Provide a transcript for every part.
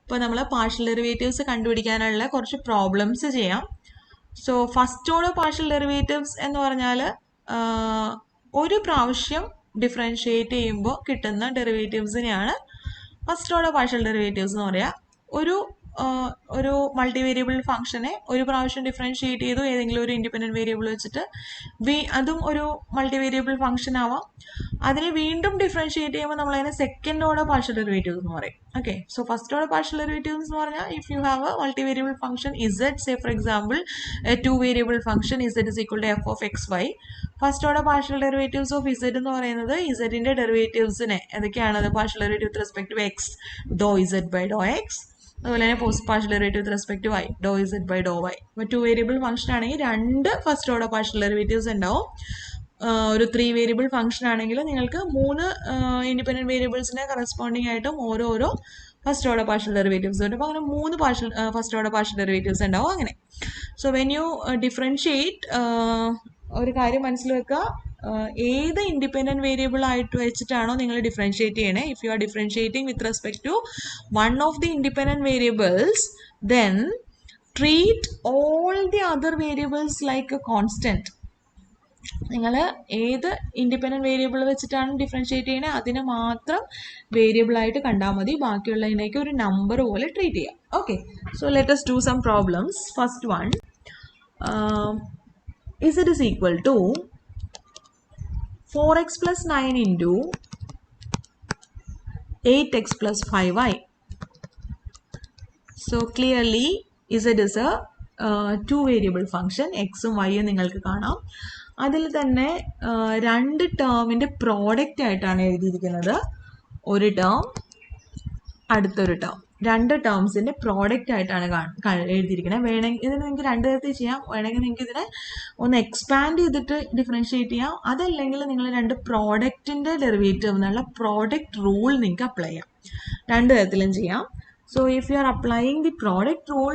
ഇപ്പോൾ നമ്മൾ partial derivatives കണ്ടുപിടിക്കാനുള്ള കുറച്ച് പ്രോബ്ലംസ് ചെയ്യാം. So first order partial derivatives എന്ന് പറഞ്ഞാൽ ഒരു പ്രാവശ്യം ഡിഫറൻഷിയേറ്റ് ചെയ്യുമ്പോൾ കിട്ടുന്ന ഡെറിവേറ്റീവ്സിനെയാണ് ഫസ്റ്റ് ഓർഡർ പാർഷ്യൽ ഡെറിവേറ്റീവ്സ് എന്ന് പറയുക. ഒരു മൾട്ടിവേരിയബിൾ ഫംഗ്ഷനെ ഒരു പ്രാവശ്യം ഡിഫറൻഷിയേറ്റ് ചെയ്തു ഏതെങ്കിലും ഒരു ഇൻഡിപെൻഡൻറ്റ് വേരിയബിൾ വെച്ചിട്ട് അതും ഒരു മൾട്ടിവേരിയബിൾ ഫംഗ്ഷൻ ആവാം. അതിനെ വീണ്ടും ഡിഫറൻഷിയേറ്റ് ചെയ്യുമ്പോൾ നമ്മൾ അതിനെ സെക്കൻഡ് ഓർഡർ പാർഷ്യൽ ഡെറിവേറ്റീവ്സ് എന്ന് പറയും. Okay, so first order partial derivatives എന്ന് പറഞ്ഞാൽ if you have a multivariable function Z, say for example a 2 variable function Z is equal to F of X Y. First order partial derivatives of Z എന്ന് പറയുന്നത് ഇസഡിന്റെ ഡെറിവേറ്റീവ്സിനെ ഏതൊക്കെയാണത്? Partial derivative with respect to X do Z by do X, അതുപോലെ തന്നെ post partial derivative with respect to Y do Z by do Y. ഇപ്പോൾ 2 variable function ആണെങ്കിൽ 2 first order partial derivatives ഉണ്ടാവും. ഒരു 3 വേരിയബിൾ ഫംഗ്ഷൻ ആണെങ്കിൽ നിങ്ങൾക്ക് 3 independent വേരിയബിൾസിനെ corresponding ആയിട്ടും ഓരോരോ ഫസ്റ്റ് ഓർഡർ പാർഷ്യൽ ഡെറിവേറ്റീവ്സ് ഉണ്ട്. അപ്പോൾ അങ്ങനെ 3 ഫസ്റ്റ് ഓർഡർ പാർഷ്യൽ ഡെറിവേറ്റീവ്സ് ഉണ്ടാവും. അങ്ങനെ സോ വെൻ യു ഡിഫറൻഷിയേറ്റ്, ഒരു കാര്യം മനസ്സിൽ വെക്കുക, ഏത് ഇൻഡിപെൻഡൻറ്റ് വേരിയബിൾ ആയിട്ട് വെച്ചിട്ടാണോ നിങ്ങൾ ഡിഫറൻഷിയേറ്റ് ചെയ്യണേ, if you are differentiating with respect to one of the independent variables, then treat all the other variables like a constant. നിങ്ങൾ ഏത് ഇൻഡിപെൻഡൻറ്റ് വേരിയബിൾ വെച്ചിട്ടാണ് ഡിഫറൻഷിയേറ്റ് ചെയ്യണേ അതിനെ മാത്രം വേരിയബിൾ ആയിട്ട് കണ്ടാൽ മതി, ബാക്കിയുള്ളതിനേക്ക് ഒരു നമ്പർ പോലെ ട്രീറ്റ് ചെയ്യാം. Okay, so let us do some problems. First one, z is equal to 4x plus 9 into 8x plus 5y. So clearly z is a 2 variable function. എക്സും വൈയും നിങ്ങൾക്ക് കാണാം. അതിൽ തന്നെ 2 ടേമിൻ്റെ പ്രോഡക്റ്റ് ആയിട്ടാണ് എഴുതിയിരിക്കുന്നത്. ഒരു ടേം, അടുത്തൊരു ടേം, 2 ടേംസിൻ്റെ പ്രോഡക്റ്റ് ആയിട്ടാണ് എഴുതിയിരിക്കുന്നത്. വേണമെങ്കിൽ ഇതിന് നിങ്ങൾക്ക് 2 തരത്തിൽ ചെയ്യാം. വേണമെങ്കിൽ നിങ്ങൾക്ക് ഇതിനെ ഒന്ന് എക്സ്പാൻഡ് ചെയ്തിട്ട് ഡിഫറൻഷിയേറ്റ് ചെയ്യാം. അതല്ലെങ്കിൽ നിങ്ങൾ 2 പ്രോഡക്റ്റിൻ്റെ ഡെറിവേറ്റീവ് എന്നുള്ള പ്രോഡക്റ്റ് റൂൾ നിങ്ങൾക്ക് അപ്ലൈ ചെയ്യാം. 2 തരത്തിലും ചെയ്യാം. So if you are applying the product rule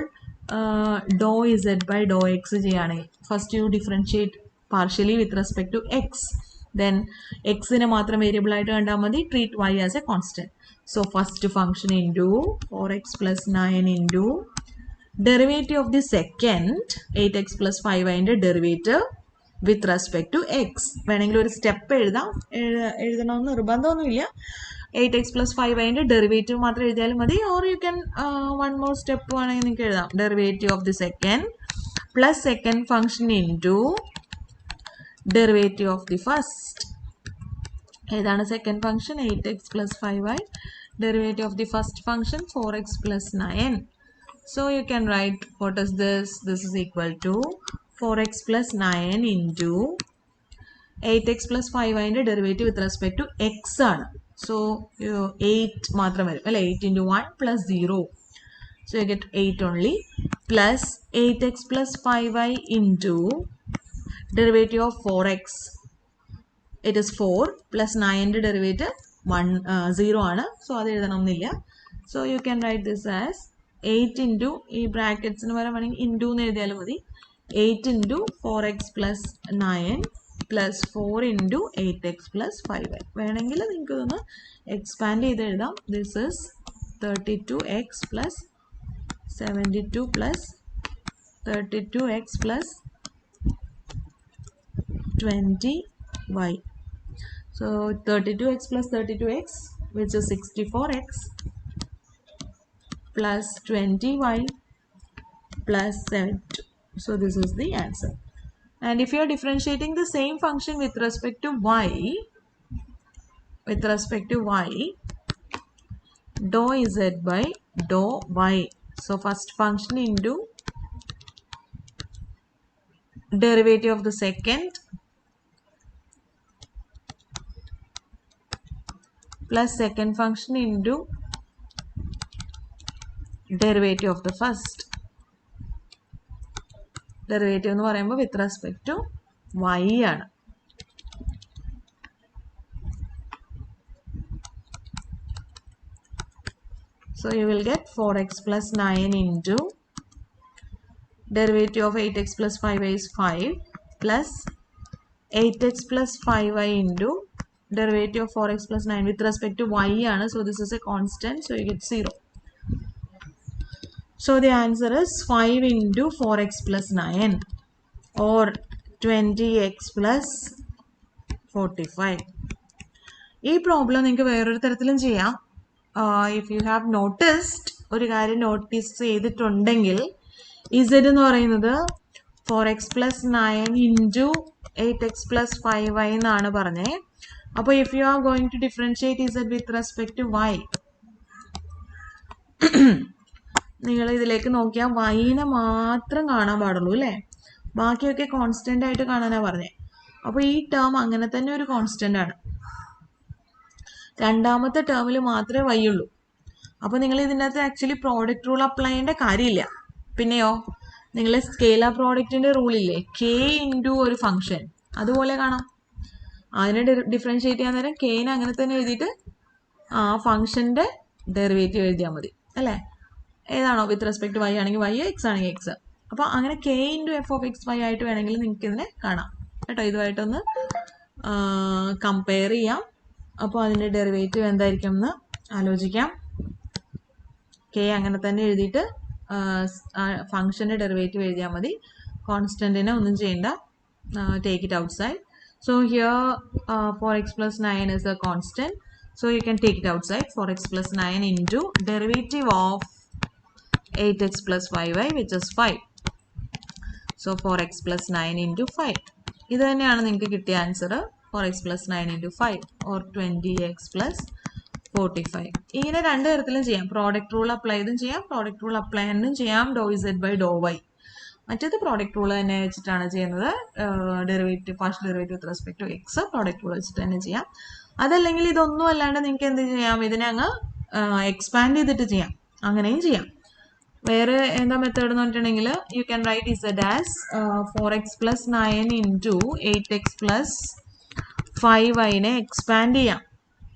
do Z by do X ചെയ്യുകയാണെങ്കിൽ, first you differentiate partially with respect to X, then എക്സിനെ മാത്രം വേരിയബിൾ ആയിട്ട് കണ്ടാൽ മതി, treat Y as a constant. So first function into 4x plus 9 into derivative of the second 8x plus 5y ന്റെ derivative with respect to x. വേണമെങ്കിൽ ഒരു step എഴുതണമെന്ന് നിർബന്ധമൊന്നുമില്ല. 8x plus 5y ന്റെ ഡെറിവേറ്റീവ് മാത്രം എഴുതിയാലും മതി, or you can one more step വേണമെങ്കിൽ നിങ്ങൾക്ക് എഴുതാം. Derivative of the second plus second function into derivative of the first. ഏതാണ് second function? 8x plus 5y. Derivative of the first function 4x plus 9. So you can write, what is this? This is equal to 4x plus 9 into 8x plus 5y ന്റെ derivative with respect to x ആണ്. So 8 മാത്രം വരും അല്ലേ? 8 into 1 plus 0. So you get 8 only, plus 8x plus 5y into derivative of 4x. It is 4 plus 9 ന്റെ derivative 0 ആണ്. So അത് എഴുതണമെന്നില്ല. So you can write this as 8 into, ഈ ബ്രാക്കറ്റ്സിന് വരെ വേണമെങ്കിൽ ഇൻറ്റു എന്ന് എഴുതിയാലും മതി, 8 into 4x plus 9 plus 4 into 8x plus 5y. വേണമെങ്കിൽ നിങ്ങൾക്ക് ഇതൊന്ന് എക്സ്പാൻഡ് ചെയ്ത് എഴുതാം. This is 32x plus 72 plus 32x plus 20y. So 32x plus 32x, which is 64x plus 20y plus 72. So this is the answer. And if you are differentiating the same function with respect to y, dou z by dou y. So first function into derivative of the second plus second function into derivative of the first. Derivative എന്ന് പറയുമ്പോൾ with respect to y ആണ്. So you will get 4x plus 9 into derivative of 8x plus 5y is 5 plus 8x plus 5y into derivative of 4x plus 9 with respect to y ആണ്. So this is a constant, so you get 0. So the answer is 5 into 4x plus 9 or 20x plus 45. ഈ problem നിങ്ങൾക്ക് വേറൊരു തരത്തിലും ചെയ്യാം. If you have noticed, ഒരു കാര്യം notice ചെയ്തിട്ടുണ്ടെങ്കിൽ Z എന്ന് പറയുന്നത് 4x plus 9 into 8x plus 5y എന്നാണ് പറഞ്ഞത്. അപ്പോൾ if you are going to differentiate z with respect to y, നിങ്ങൾ ഇതിലേക്ക് നോക്കിയാൽ വൈനെ മാത്രം കാണാൻ പാടുള്ളൂ അല്ലേ? ബാക്കിയൊക്കെ കോൺസ്റ്റന്റ് ആയിട്ട് കാണാനാണ് പറഞ്ഞത്. അപ്പോൾ ഈ ടേം അങ്ങനെ തന്നെ ഒരു കോൺസ്റ്റന്റ് ആണ്. രണ്ടാമത്തെ ടേമിൽ മാത്രമേ വൈ ഉള്ളൂ. അപ്പോൾ നിങ്ങൾ ഇതിനകത്ത് ആക്ച്വലി പ്രോഡക്റ്റ് റൂൾ അപ്ലൈ ചെയ്യേണ്ട കാര്യമില്ല. പിന്നെയോ നിങ്ങൾ സ്കെയിലാർ പ്രോഡക്റ്റിന്റെ റൂളില്ലേ, കെ ഇൻറ്റു ഒരു ഫംഗ്ഷൻ, അതുപോലെ കാണാം. അതിനെ ഡിഫറൻഷിയേറ്റ് ചെയ്യാൻ നേരം കെനെ അങ്ങനെ തന്നെ എഴുതിയിട്ട് ആ ഫംഗ്ഷന്റെ ഡെറിവേറ്റീവ് എഴുതിയാൽ മതി അല്ലേ? ഏതാണോ വിത്ത് റെസ്പെക്ട് വൈ ആണെങ്കിൽ വൈ, എക്സ് ആണെങ്കിൽ എക്സ്. അപ്പോൾ അങ്ങനെ k into f of X y ആയിട്ട് വേണമെങ്കിൽ നിങ്ങൾക്ക് ഇതിനെ കാണാം കേട്ടോ. ഇതുമായിട്ടൊന്ന് കമ്പയർ ചെയ്യാം. അപ്പോൾ അതിൻ്റെ ഡെറിവേറ്റീവ് എന്തായിരിക്കും എന്ന് ആലോചിക്കാം. കെ അങ്ങനെ തന്നെ എഴുതിയിട്ട് ഫംഗ്ഷൻ്റെ ഡെറിവേറ്റീവ് എഴുതിയാൽ മതി. കോൺസ്റ്റൻറ്റിനെ ഒന്നും ചെയ്യേണ്ട. Take it out side. So here 4x plus 9 is a constant. So you can take it outside. 4x plus 9 into derivative of 8x plus 5y, which is 5. So 4x plus 9 into 5. ഇത് തന്നെയാണ് നിങ്ങൾക്ക് കിട്ടിയ answer. 4x plus 9 into 5 or 20x plus 45. ഇങ്ങനെ രണ്ട് തരത്തിലും ചെയ്യാം. Product rule apply ചെയ്തും ചെയ്യാം, പ്രോഡക്റ്റ് റൂൾ അപ്ലൈ ചെയ്യാനും ചെയ്യാം. Do Z by do y. മറ്റേത് പ്രോഡക്റ്റ് റൂൾ തന്നെ വെച്ചിട്ടാണ് ചെയ്യുന്നത്. Derivative, partial derivative with respect to x product rule വെച്ചിട്ട് തന്നെ ചെയ്യാം. അതല്ലെങ്കിൽ ഇതൊന്നും അല്ലാണ്ട് നിങ്ങൾക്ക് എന്ത് ചെയ്യാം, ഇതിനെ അങ്ങ് എക്സ്പാൻഡ് ചെയ്തിട്ട് ചെയ്യാം, അങ്ങനെയും ചെയ്യാം. വേറെ എന്താ മെത്തേഡ് എന്ന് പറഞ്ഞിട്ടുണ്ടെങ്കിൽ U can right Z as 4x plus 9 into 8x plus 5y expand ചെയ്യാം.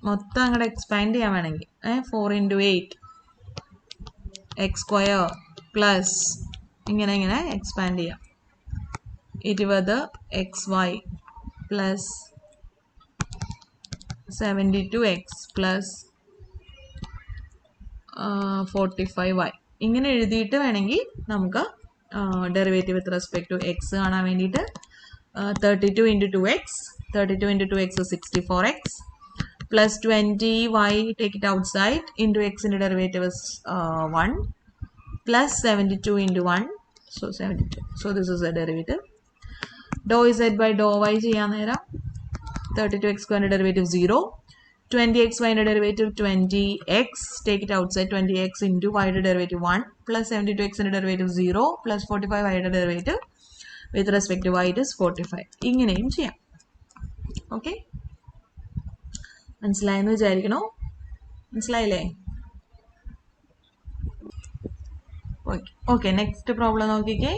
മൊത്തം അങ്ങോട്ട് എക്സ്പാൻഡ് ചെയ്യാൻ വേണമെങ്കിൽ 4 into 8 x square പ്ലസ് ഇങ്ങനെ എക്സ്പാൻഡ് ചെയ്യാം. 20 xy plus 72x plus 45y ഇങ്ങനെ എഴുതിയിട്ട് വേണമെങ്കിൽ നമുക്ക് derivative with respect to x കാണാൻ വേണ്ടിയിട്ട് 32 into 2x, 32 into 2x is 64x plus 20y, take it outside, into x in the derivative is 1 plus 72 into 1, so 72. So this is a derivative. Dou z by dou y ചെയ്യാൻ നേരം 32x square derivative 0, 20xy derivative 20x, take it outside, 20x into y derivative 1 plus 72x derivative 0 plus 45y derivative with respect to y it is 45. ഇങ്ങനെയും ചെയ്യാം. Okay, മനസ്സിലായെന്ന് വിചാരിക്കണോ? മനസ്സിലായില്ലേ? Okay, next problem നോക്കിക്കേ.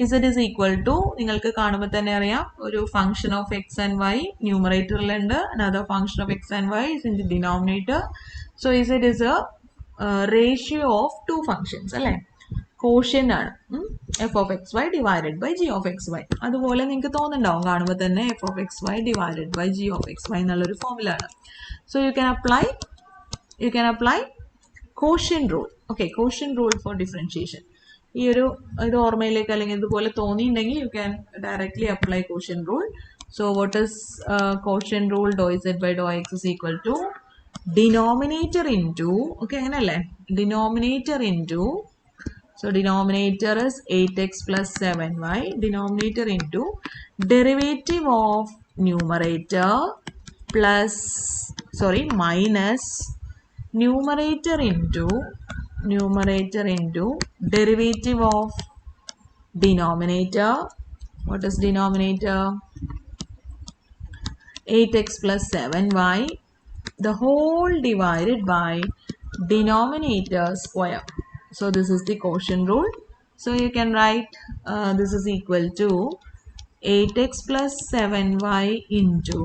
Z is equal to, നിങ്ങൾക്ക് കാണുമ്പോൾ തന്നെ അറിയാം, ഒരു function of X and Y ന്യൂമറേറ്ററിലുണ്ട്, another function of x and y is in the denominator. So Z is a ratio of two functions അല്ലേ? കോഷ്യന്റ് ആണ് F of X Y divided by G of X Y. അതുപോലെ നിങ്ങൾക്ക് തോന്നുന്നുണ്ടാവും കാണുമ്പോൾ തന്നെ F of X Y divided by G of X Y എന്നുള്ളൊരു formula ആണ്. So you can apply quotient rule. Okay, quotient rule for differentiation. ഈ ഒരു ഇത് ഓർമ്മയിലേക്ക് അല്ലെങ്കിൽ ഇതുപോലെ തോന്നിയിട്ടുണ്ടെങ്കിൽ you can directly apply quotient rule. So what is quotient rule? Do Z by do X is equal to denominator into, okay അങ്ങനെയല്ലേ, denominator into, so denominator is 8x plus 7y, denominator into derivative of numerator plus, minus numerator into derivative of denominator. What is denominator? 8x plus 7y, the whole divided by denominator square. So this is the quotient rule. So you can write this is equal to 8x plus 7y into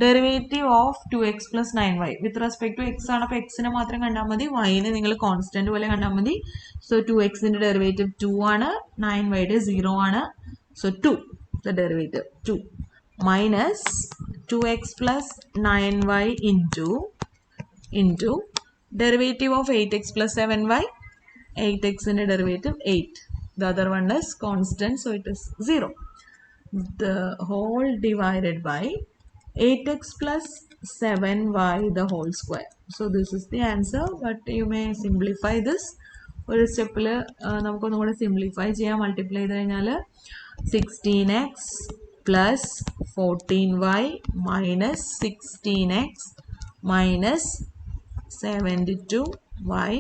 derivative of 2x plus 9y. With respect to x ആണ്, അപ്പോൾ എക്സിനെ മാത്രം കണ്ടാൽ മതി, വൈനെ നിങ്ങൾ constant പോലെ കണ്ടാൽ മതി. So 2xന്റെ derivative 2 ആണ്, 9yയുടെ 0 ആണ്. So 2 the derivative 2 minus 2x plus 9y into derivative of 8x plus 7y. 8x in a derivative 8. The other one is constant, so it is 0. The whole divided by 8x plus 7y the whole square. So this is the answer, but you may simplify this. ഒരു സ്റ്റെപ്പിൽ നമുക്കൊന്നുകൂടെ simplify ചെയ്യാം. Multiply ചെയ്ത് കഴിഞ്ഞാൽ 16x plus 14y minus 16x minus 72y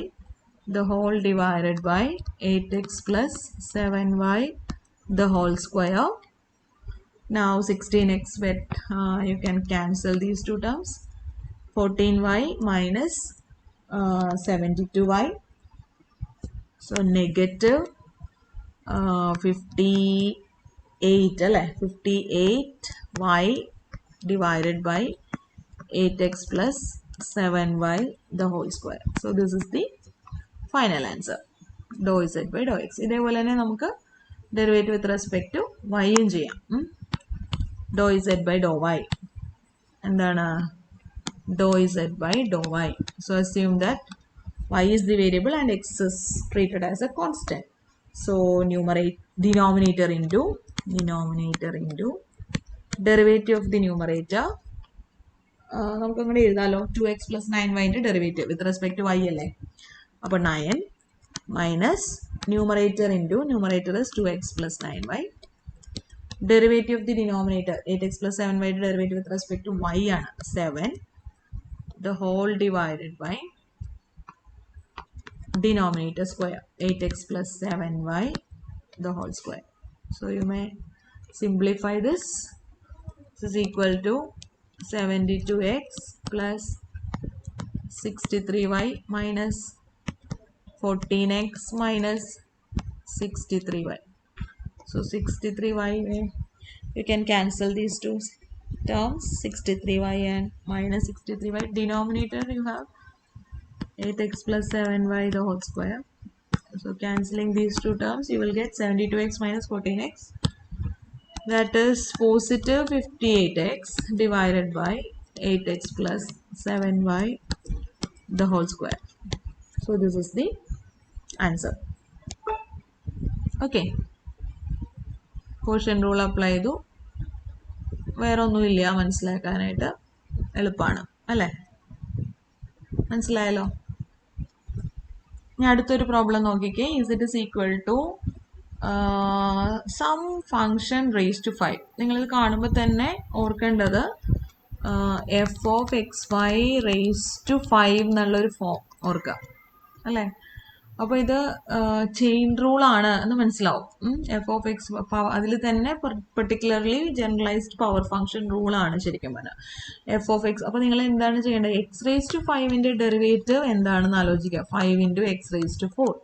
the whole divided by 8x plus 7y the whole square. Now 16x with you can cancel these two terms. 14y minus 72y. So negative 58y divided by 8x plus 7y the whole square. So this is the final answer. Dou z by dou x. ഇതേപോലെ തന്നെ നമുക്ക് derivative with respect to വൈയും ചെയ്യാം. ഡോ z by dou y. എന്താണ് dou z by dou y. So assume that y is the variable and x is treated as a constant. So denominator into derivative of the numerator. നമുക്ക് അങ്ങനെ എഴുതാലോ 2x plus 9y ന്റെ derivative with respect to y അല്ലേ. അപ്പോൾ 9 minus numerator into numerator is 2x plus 9y. Derivative of the denominator 8x plus 7y ന്റെ derivative with respect to y ആണ് 7. The whole divided by denominator square 8x plus 7y the whole square. So you may simplify this. This is equal to 72x plus 63y minus 14x minus 63y. So 63y, you can cancel these two terms, 63y and minus 63y. Denominator you have 8x plus 7y the whole square. So cancelling these two terms, you will get 72x minus 14x. That is positive 58x divided by 8x plus 7y the whole square. So this is the answer. Okay. Quotient rule apply ചെയ്തു. വേറെ ഒന്നുമില്ല മനസ്സിലാക്കാനായിട്ട് എളുപ്പമാണ് അല്ലേ. മനസ്സിലായല്ലോ. ഇനി അടുത്തൊരു problem നോക്കിക്കേ. is it is equal to some function raise to 5. നിങ്ങളിത് കാണുമ്പോൾ തന്നെ ഓർക്കേണ്ടത് f of X y raise to 5 എന്നുള്ളൊരു ഫോം ഓർക്കുക അല്ലേ. അപ്പോൾ ഇത് ചെയിൻ റൂൾ ആണ് എന്ന് മനസ്സിലാവും. എഫ് ഓഫ് എക്സ് അതിൽ തന്നെ particularly generalised power function rule ആണ് ശരിക്കും പറഞ്ഞാൽ എഫ് ഓഫ് എക്സ്. അപ്പോൾ നിങ്ങൾ എന്താണ് ചെയ്യേണ്ടത്, എക്സ് റേസ് ടു 5ന്റെ ഡെറിവേറ്റീവ് എന്താണെന്ന് ആലോചിക്കുക. 5 ഇൻറ്റു എക്സ് റേസ് ടു 4.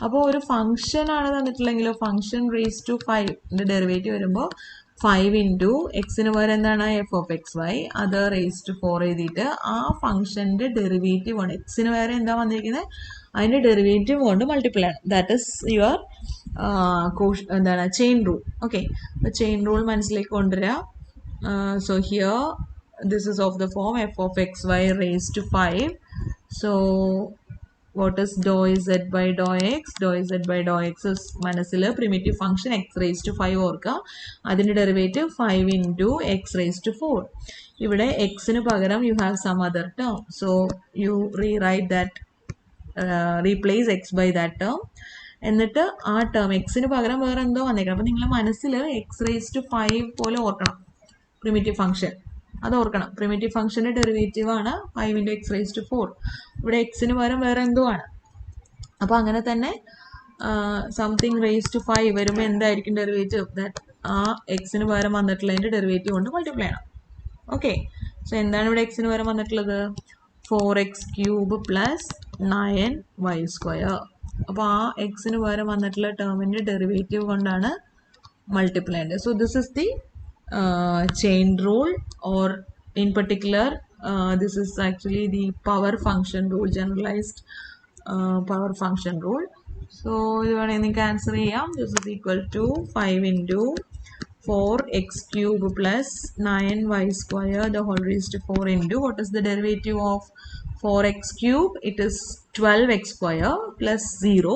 അപ്പോൾ ഒരു ഫംഗ്ഷൻ ആണ് തന്നിട്ടില്ലെങ്കിലോ ഫംഗ്ഷൻ റേസ് ടു 5ന്റെ ഡെറിവേറ്റീവ് വരുമ്പോൾ 5 ഇൻറ്റു എക്സിന് പകരം എന്താണ് എഫ് ഓഫ് എക്സ് വൈ, അത് റേസ് ടു 4 എഴുതിയിട്ട് ആ ഫംഗ്ഷൻ്റെ ഡെറിവേറ്റീവ് ആണ് എക്സിന് പകരം എന്താ വന്നിരിക്കുന്നത് അതിൻ്റെ ഡെറിവേറ്റീവ് കൊണ്ട് മൾട്ടിപ്ലൈ ആണ്. ദാറ്റ് ഇസ് യുവർ എന്താണ് ചെയിൻ റൂൾ. ഓക്കെ, അപ്പോൾ ചെയിൻ റൂൾ മനസ്സിലേക്ക് കൊണ്ടുവരിക. So here this is of the form f of X y raise to 5. സോ what is dou z by dou x? Dou z by dou x is മനസ്സിൽ primitive function x raised to 5 ഓർക്കുക. അതിൻ്റെ derivative 5 into x raised to 4. ഇവിടെ എക്സിന് പകരം you have some other term. So you rewrite that, replace x by that term. എന്നിട്ട് ആ term എക്സിന് പകരം വേറെ എന്തോ വന്നേക്കണം. അപ്പോൾ നിങ്ങൾ മനസ്സിൽ x raised to 5 പോലെ ഓർക്കണം primitive function. അത് ഓർക്കണം. പ്രിമിറ്റീവ് ഫംഗ്ഷൻ്റെ ഡെറിവേറ്റീവ് ആണ് 5 ഇൻറ്റു എക്സ് റേസ് ടു 4. ഇവിടെ എക്സിന് പകരം വേറെ എന്തോ ആണ്. അപ്പോൾ അങ്ങനെ തന്നെ സംതിങ് റേസ് ടു 5 വരുമ്പോൾ എന്തായിരിക്കും ഡെറിവേറ്റീവ്, ദാറ്റ് ആ എക്സിന് പകരം വന്നിട്ടുള്ളതിൻ്റെ ഡെറിവേറ്റീവ് കൊണ്ട് മൾട്ടിപ്ലൈ ചെയ്യണം. ഓക്കെ, സോ എന്താണ് ഇവിടെ എക്സിന് പകരം വന്നിട്ടുള്ളത് 4x cube plus 9y square. അപ്പോൾ ആ എക്സിന് പകരം വന്നിട്ടുള്ള ടേമിൻ്റെ ഡെറിവേറ്റീവ് കൊണ്ടാണ് മൾട്ടിപ്ലൈ ചെയ്യേണ്ടത്. So this is the chain rule, or in particular this is actually the power function rule, generalized power function rule. So you want to answer here. This is equal to 5 into 4x cube plus 9y square the whole raised to 4 into what is the derivative of 4x cube, it is 12x square plus 0.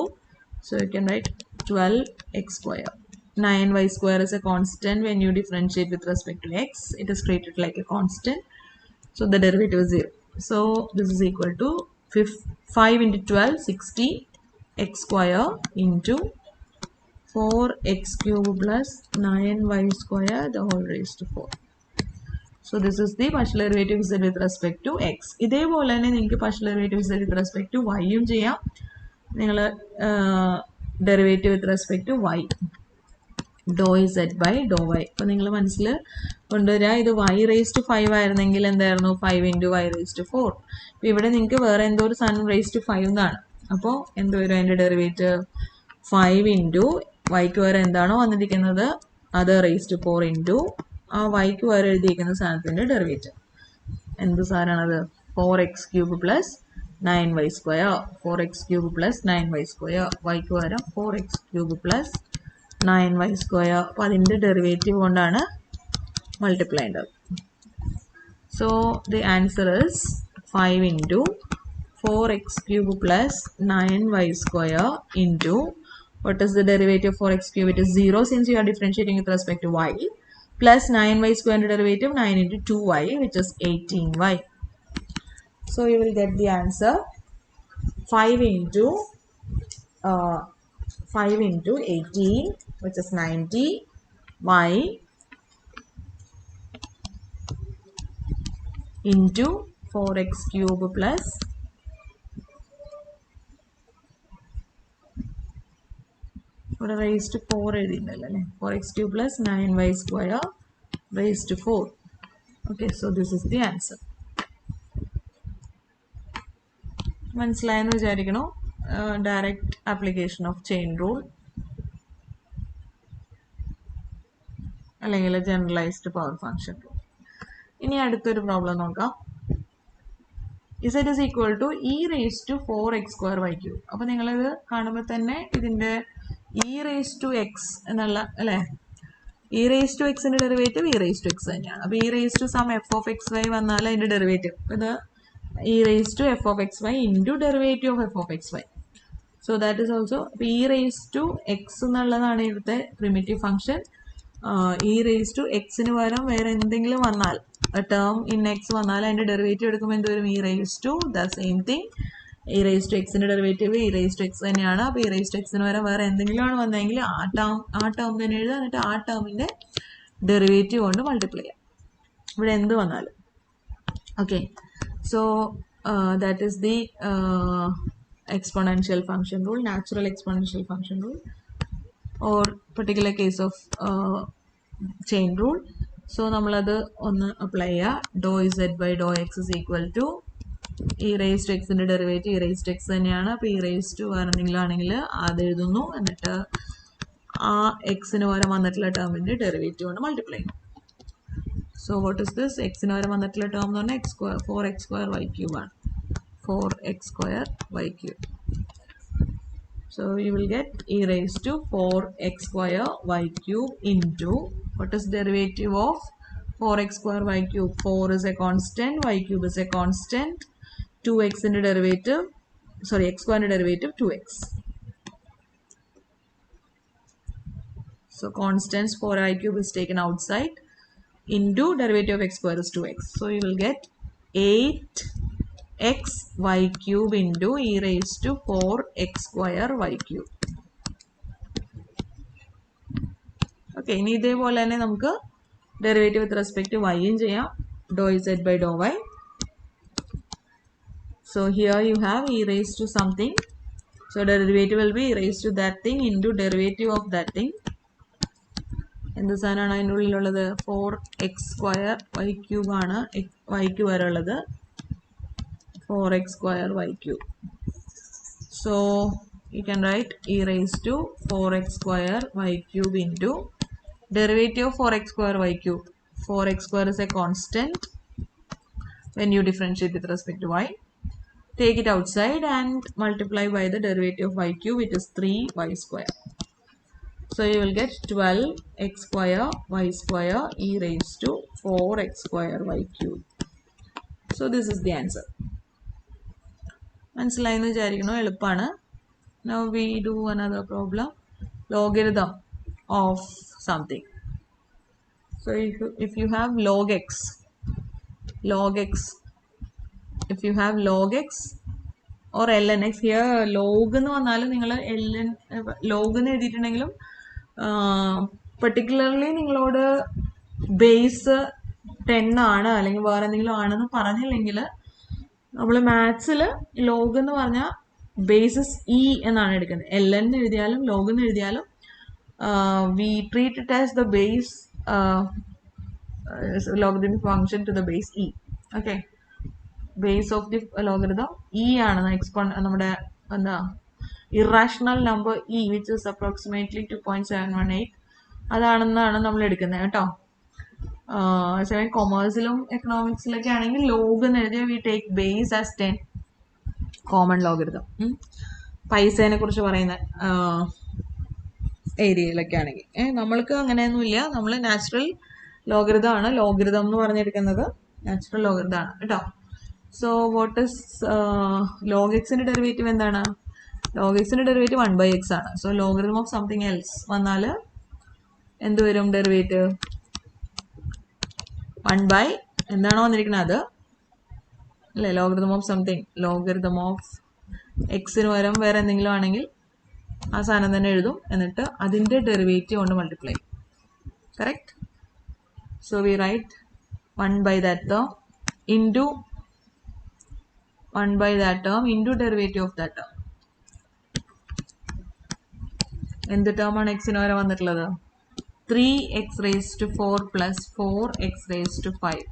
So you can write 12x square. 9y square is a constant when you differentiate with respect to x. It is treated like a constant. So the derivative is 0. So this is equal to 5 into 12, 60 x square into 4x cube plus 9y square the whole raised to 4. So this is the partial derivative z with respect to x. ഇതേപോലെ തന്നെ നിങ്ങൾക്ക് partial derivative z with respect to y യും ചെയ്യാം. നിങ്ങൾ derivative with respect to y. Dou z by dou y. അപ്പോൾ നിങ്ങൾ മനസ്സിൽ കൊണ്ടുവരിക ഇത് y raised to 5 ആയിരുന്നെങ്കിൽ എന്തായിരുന്നു 5 into y raised to 4. അപ്പോൾ ഇവിടെ നിങ്ങൾക്ക് വേറെ എന്തോ ഒരു സാധനം raised to 5 എന്നാണ്. അപ്പോൾ എന്ത് വരും അതിൻ്റെ ഡെറിവേറ്റീവ് 5 into yക്ക് വരെ എന്താണോ വന്നിരിക്കുന്നത് അത് raised to 4 into ആ വൈക്ക് വരെ എഴുതിയിരിക്കുന്ന സാധനത്തിൻ്റെ ഡെറിവേറ്റീവ് എന്ത് സാധനമാണത് 4x cube plus 9y square 4x cube plus 9y square വൈക്ക് വരെ 4x cube plus 9y square അപ്പോൾ അതിൻ്റെ ഡെറിവേറ്റീവ് കൊണ്ടാണ് മൾട്ടിപ്ലൈ ഉള്ളത്. So the answer is 5 into 4x cube plus 9y square into what is the derivative of 4x cube? It is 0 since you are differentiating with respect to y. Plus 9y square into derivative 9 into 2y which is 18y. So you will get the answer 5 into 18 which is 90y into 4x cube plus ഇവിടെ raised to 4 എഴുതിയിട്ടുണ്ടല്ലോ അല്ലേ 4x cube plus 9y square raised to 4. Okay, so this is the answer. മനസ്സിലായെന്ന് വിചാരിക്കണോ direct application of chain rule അല്ലെങ്കിൽ generalised power function rule. ഇനി അടുത്തൊരു problem നോക്കാം. z is equal to e raised to 4x square y cube. അപ്പോൾ നിങ്ങളിത് കാണുമ്പോൾ തന്നെ ഇതിൻ്റെ e raised to x എന്നുള്ള അല്ലേ e raised to x ൻ്റെ derivative e raised to x തന്നെയാണ്. അപ്പോൾ e raised to some f of x y വന്നാൽ അതിൻ്റെ ഡെറിവേറ്റീവ് ഇത് e raised to f of x y into derivative of f of x y. So that is also e raised to x എന്നുള്ളതാണ് ഇവിടുത്തെ primitive function. e raised to x ന് പകരം വേറെ എന്തെങ്കിലും വന്നാൽ ടേം ഇൻ എക്സ് വന്നാൽ അതിൻ്റെ derivative എടുക്കുമ്പോൾ എന്ത് വരും e raised to the same thing. e raised to x ൻ്റെ derivative e raised to x തന്നെയാണ്. അപ്പോൾ e raised to x ന് പകരം വേറെ എന്തെങ്കിലും ആണ് വന്നതെങ്കിൽ ആ ടേം തന്നെ എഴുതുക എന്നിട്ട് ആ ടേമിൻ്റെ ഡെറിവേറ്റീവ് കൊണ്ട് മൾട്ടിപ്ലൈ ചെയ്യാം ഇവിടെ എന്ത് വന്നാലും. Okay, so that is the exponential function rule, natural exponential function rule, or particular case of chain rule. So നമ്മളത് ഒന്ന് അപ്ലൈ ചെയ്യുക. Do z by do x is equal to e raised to x ൻ്റെ derivative e raised to x തന്നെയാണ്. അപ്പോൾ e raised to വേറെ എന്തെങ്കിലും ആണെങ്കിൽ അത് എഴുതുന്നു എന്നിട്ട് ആ എക്സിന് പകരം വന്നിട്ടുള്ള ടേമിൻ്റെ ഡെറിവേറ്റീവ് കൊണ്ട് മൾട്ടിപ്ലൈ ചെയ്യുന്നു. So what is this? x ന് പകരം വന്നിട്ടുള്ള ടേം എന്ന് പറഞ്ഞാൽ x square 4x square y cube ആണ്. 4x square y cube. So you will get e raised to 4x square y cube into what is derivative of 4x square y cube? 4 is a constant, y cube is a constant. 2x in the derivative, sorry, x square in the derivative 2x. So constants for y cube is taken outside. Into derivative of x square is 2x. So you will get 8x y cube into e raised to 4x square y cube. Okay, ഇനി ഇതേപോലെ തന്നെ നമുക്ക് derivative with respect to y ചെയ്യാം. ഡോ z by Dr y. So here you have e raised to something. So derivative will be e raised to that thing into derivative of that thing. എന്ത് സാധനമാണ് അതിൻ്റെ ഉള്ളിലുള്ളത് 4x square y cube ആണ് yക്ക് വരെ ഉള്ളത് 4x square y cube. So you can write e raised to 4x square y cube into derivative of 4x square y cube. 4x square is a constant when you differentiate with respect to y. Take it outside and multiply by the derivative of y cube, it is 3y square. So you will get 12x square y square e raised to 4x square y cube. So this is the answer. മനസ്സിലായെന്ന് വിചാരിക്കുന്നു. എളുപ്പമാണ്. Now we do another problem. Logarithm of something. So if you have log x, if you have log x or ln x, here log എന്ന് പറഞ്ഞാലും നിങ്ങൾ ln log എന്ന് എഴുതിയിട്ടുണ്ടെങ്കിലും particularly നിങ്ങളോട് base 10 ആണ് അല്ലെങ്കിൽ വേറെ എന്തെങ്കിലും ആണെന്ന് പറഞ്ഞില്ലെങ്കിൽ നമ്മൾ മാത്സിൽ ലോഗ് എന്ന് പറഞ്ഞാൽ ബേസിസ് ഇ എന്നാണ് എടുക്കുന്നത്. ln എന്ന് എഴുതിയാലും ലോഗ് എന്ന് എഴുതിയാലും we treat it as the base logarithmic function to the base e. Okay, base of the logarithm e ആണ് നമ്മുടെ എന്താ irrational number e which is approximately 2.718 അതാണെന്നാണ് നമ്മൾ എടുക്കുന്നത് കേട്ടോ. കൊമേഴ്സിലും എക്കണോമിക്സിലൊക്കെ ആണെങ്കിൽ ലോഗ് എന്ന് എഴുതിയാൽ we take base as 10 common logarithm. പൈസേനെ കുറിച്ച് പറയുന്ന ഏരിയയിലൊക്കെ ആണെങ്കിൽ നമ്മൾക്ക് അങ്ങനെയൊന്നുമില്ല. നമ്മൾ നാച്ചുറൽ ലോഗരിതം ആണ് ലോഗരിതം എന്ന് പറഞ്ഞെടുക്കുന്നത്. നാച്ചുറൽ ലോഗരിതം ആണ് കേട്ടോ. സോ വാട്ട് ഇസ് ലോഗ് എക്സിന്റെ ഡെറിവേറ്റീവ് എന്താണ്? ലോഗ് എക്സിന്റെ ഡെറിവേറ്റീവ് 1/x ആണ്. So logarithm of something else വന്നാൽ എന്ത് വരും? ഡെറിവേറ്റീവ് 1 എന്താണോ വന്നിരിക്കുന്നത് അത് അല്ലേ. Logarithm of something, logarithm of എക്സിന് പകരം വേറെ എന്തെങ്കിലും ആണെങ്കിൽ ആ സാധനം തന്നെ എഴുതും, എന്നിട്ട് അതിൻ്റെ ഡെറിവേറ്റീവ് കൊണ്ട് multiply. Correct. So we write 1 that term into 1 that term into derivative of that term. എന്ത് ടേം ആണ് എക്സിന് വരെ വന്നിട്ടുള്ളത്? 3x raised to 4 plus 4x raised to 5.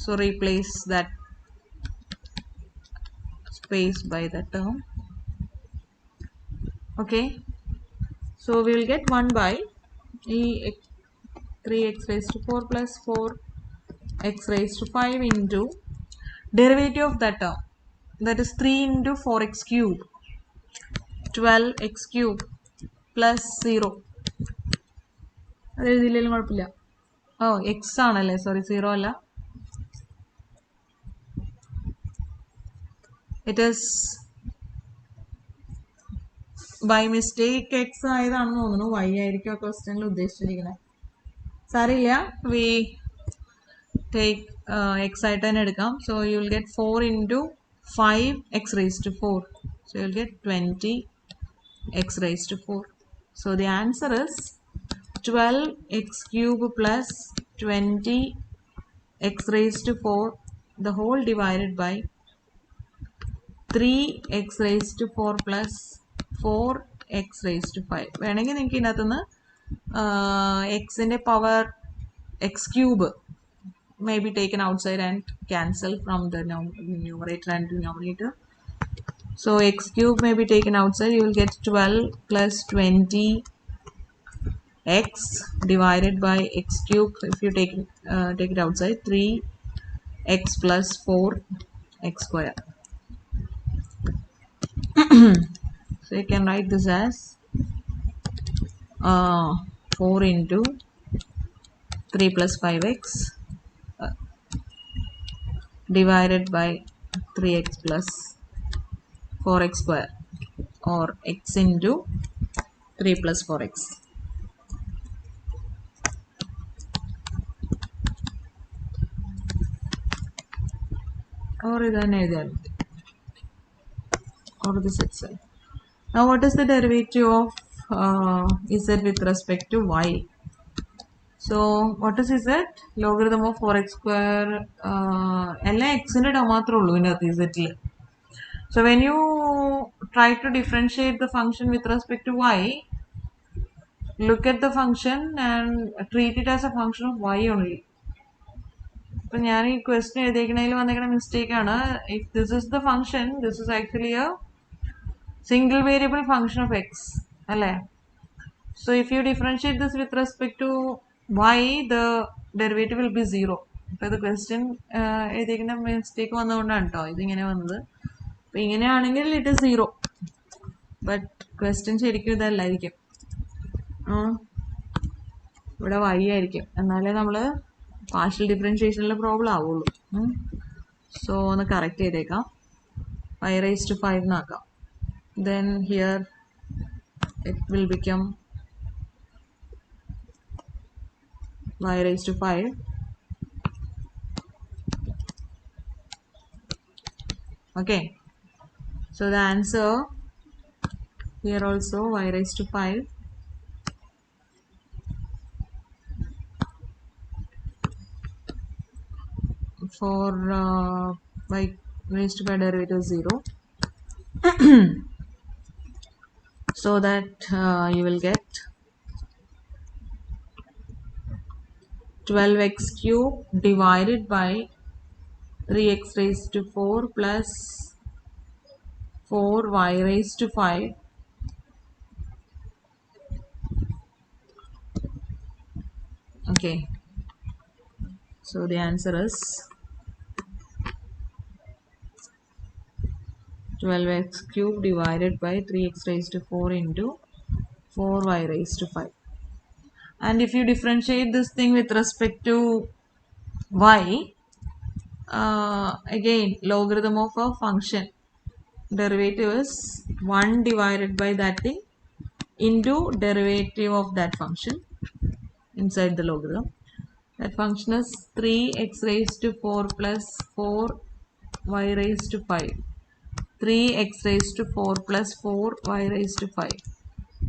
So replace that space by the term. Okay, so we will get 1 by 3x raised to 4 plus 4x raised to 5 into derivative of that term, that is 3 into 4x cube, 12x cube plus 0. അത് എഴുതിയില്ലെങ്കിലും കുഴപ്പമില്ല. X ആണല്ലേ, sorry 0 അല്ല. It is by mistake X ആയതാണെന്ന് തോന്നുന്നു. Y ആയിരിക്കും ആ ക്വസ്റ്റ്യനിൽ ഉദ്ദേശിച്ചിരിക്കുന്നത്. സാരില്ല, വി ടേക്ക് എക്സ് ആയിട്ട് തന്നെ എടുക്കാം. So you will get 4 into 5x raised to 4. So you will get 20x raised to 4. So the answer is 12x cube plus 20x raised to 4 the whole divided by 3x raised to 4 plus 4x raised to 5. വേണമെങ്കിൽ നിങ്ങൾക്ക് ഇതിനകത്തുനിന്ന് എക്സിൻ്റെ power X cube may be taken outside and cancel from the numerator and denominator. So x cube may be taken outside. You will get 12 plus 20x divided by x cube. If you take it outside, 3x plus 4x square. So you can write this as 4 into 3 plus 5x divided by 3x plus 4x square, or x into 3 plus 4x. Or this itself. Now what is the derivative of z with respect to y? So what is z? Logarithm of 4x square. എല്ലാ എക്സിൻ്റെ term മാത്രമേ ഉള്ളൂ ഇതിനകത്ത് ഇസെറ്റിൽ. So when you try to differentiate the function with respect to y, look at the function and treat it as a function of y only. അപ്പം ഞാൻ ഈ question എഴുതിയിരിക്കുന്നതിൽ വന്നിരിക്കുന്ന മിസ്റ്റേക്കാണ്. If this is the function, this is actually a single variable function of X അല്ലേ. So if you differentiate this with respect to y, the derivative will be 0. അപ്പോൾ ഇത് question എഴുതിയിരിക്കുന്ന മിസ്റ്റേക്ക് വന്നതുകൊണ്ടാണ് കേട്ടോ ഇതിങ്ങനെ വന്നത്. അപ്പോൾ ഇങ്ങനെയാണെങ്കിൽ ഇറ്റ് ഇസ് 0, ബട്ട് ക്വസ്റ്റ്യൻ ശരിക്കും ഇതല്ലായിരിക്കും, ഇവിടെ y ആയിരിക്കും. എന്നാലേ നമ്മൾ പാർഷ്യൽ ഡിഫറൻഷിയേഷനിലെ പ്രോബ്ലം ആവുള്ളൂ. സോ ഒന്ന് കറക്റ്റ് ചെയ്തേക്കാം. y raised to 5 nakam. Then here it will become y raised to 5. Okay, so the answer here also y raised to 5 for y raised to 5 derivative 0. So that you will get 12x cube divided by 3x raised to 4 plus 4y raised to 5. Okay, so the answer is 12x cube divided by 3x raised to 4 into 4y raised to 5. And if you differentiate this thing with respect to y, again logarithm of a function, derivative is 1 divided by that thing into derivative of that function inside the logarithm. That function is 3x raised to 4 plus 4y raised to 5. 3x raised to 4 plus 4y raised to 5.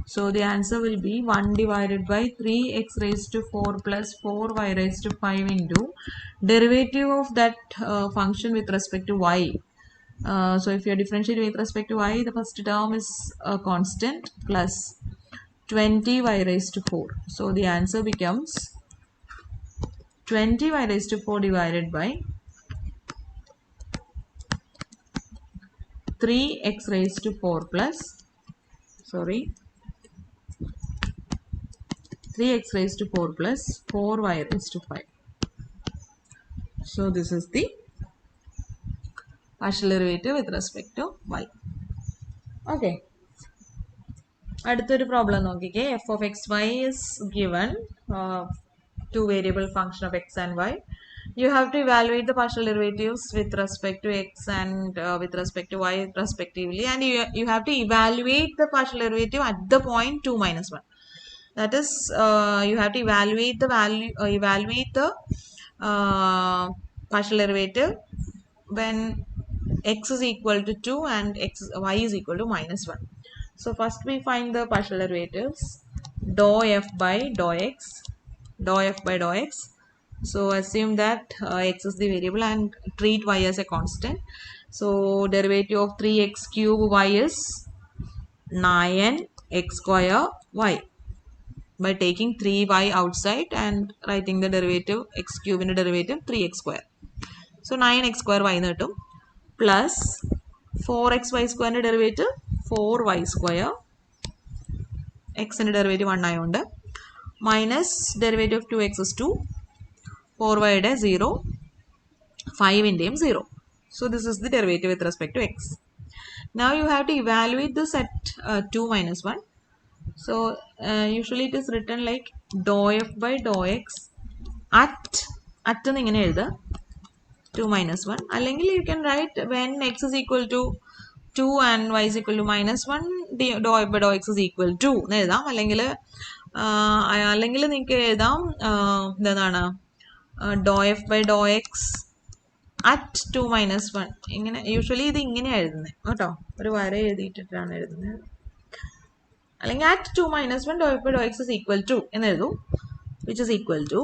So the answer will be 1 divided by 3x raised to 4 plus 4y raised to 5 into derivative of that function with respect to y. So if you are differentiating with respect to y, the first term is a constant plus 20y raised to 4. So the answer becomes 20y raised to 4 divided by 3x raised to 4 plus 3x raised to 4 plus 4y raised to 5. So this is the partial derivative with respect to y. Okay. അടുത്തൊരു problem നോക്കിക്കേ. f of xy is given two variable function of x and y. You have to evaluate the partial derivatives with respect to x and with respect to y respectively, and you have to evaluate the partial derivative at the point 2 minus 1. That is, you have to evaluate the value, partial derivative when x is equal to 2 and y is equal to minus 1. So first we find the partial derivatives, dou f by dou x. So assume that x is the variable and treat y as a constant. So derivative of 3x cube y is 9x square y, by taking 3y outside and writing the derivative x cube in the derivative 3x square. So 9x square y എന്ന് കിട്ടും plus 4xy square in the derivative 4y square, x in the derivative 1 ആയതുകൊണ്ട് minus derivative of 2x is 2, 4y യുടെ 0, 5 ൻ്റെയും 0. So this is the derivative with respect to x. Now you have to evaluate this at 2 minus 1. So usually it is written like dou f by dou x at എന്ന് ഇങ്ങനെ എഴുതുക 2 minus 1. അല്ലെങ്കിൽ you can write when x is equal to 2 and y is equal to minus 1 dou f by dou x is equal to എന്ന് എഴുതാം. അല്ലെങ്കിൽ നിങ്ങൾക്ക് എഴുതാം എന്താണ് dou f by dou x at 2 minus 1. ഇങ്ങനെ യൂഷ്വലി ഇത് ഇങ്ങനെയാണ് എഴുതുന്നത് കേട്ടോ, ഒരു വര എഴുതിയിട്ടിട്ടാണ് എഴുതുന്നത്. അല്ലെങ്കിൽ at 2 minus 1 dou f by dou x is equal to എന്ന് എഴുതും, which is equal to,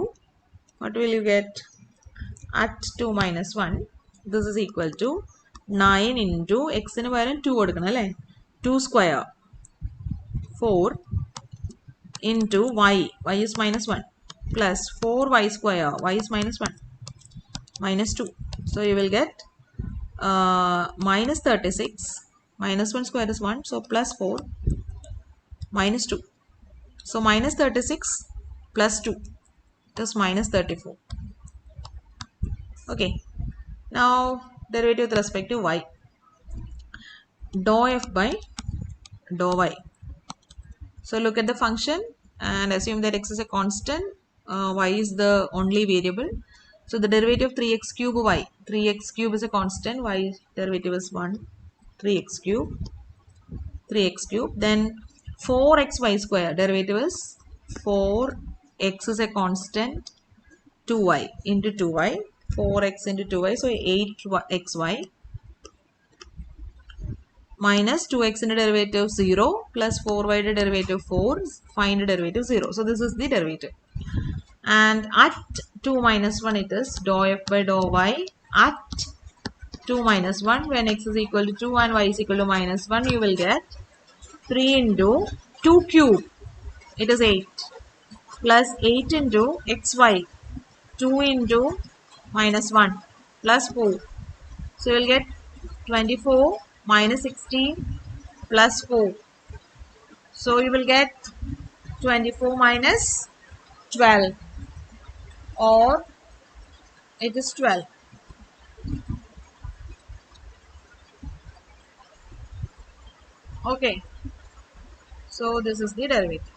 what will you get? At 2 minus 1, this is equal to 9 into x ന് പകരം 2 കൊടുക്കണം അല്ലേ, 2 square 4 into y is minus 1 plus 4y square, y is minus 1, minus 2. So you will get minus 36, minus 1 square is 1, so plus 4 minus 2. So minus 36 plus 2 is minus 34. Okay, now derivative with respect to y, dou f by dou y. So look at the function and assume that x is a constant, y is the only variable. So the derivative of 3x cube y, 3x cube is a constant, y derivative is 1. 3x cube, 3x cube. Then 4xy square, derivative is 4x is a constant, 2y into 2y, 4x into 2y, so 8xy minus 2x into derivative 0 plus 4y to derivative 4, find the derivative 0. So this is the derivative. And at 2 minus 1 it is dou f by dou y at 2 minus 1, when x is equal to 2 and y is equal to minus 1, you will get 3 into 2 cube, it is 8, plus 8 into xy, 2 into minus 1 plus 4. So you will get 24 minus 16 plus 4. So you will get 24 minus 12, or it is 12. Okay. So this is the derivative.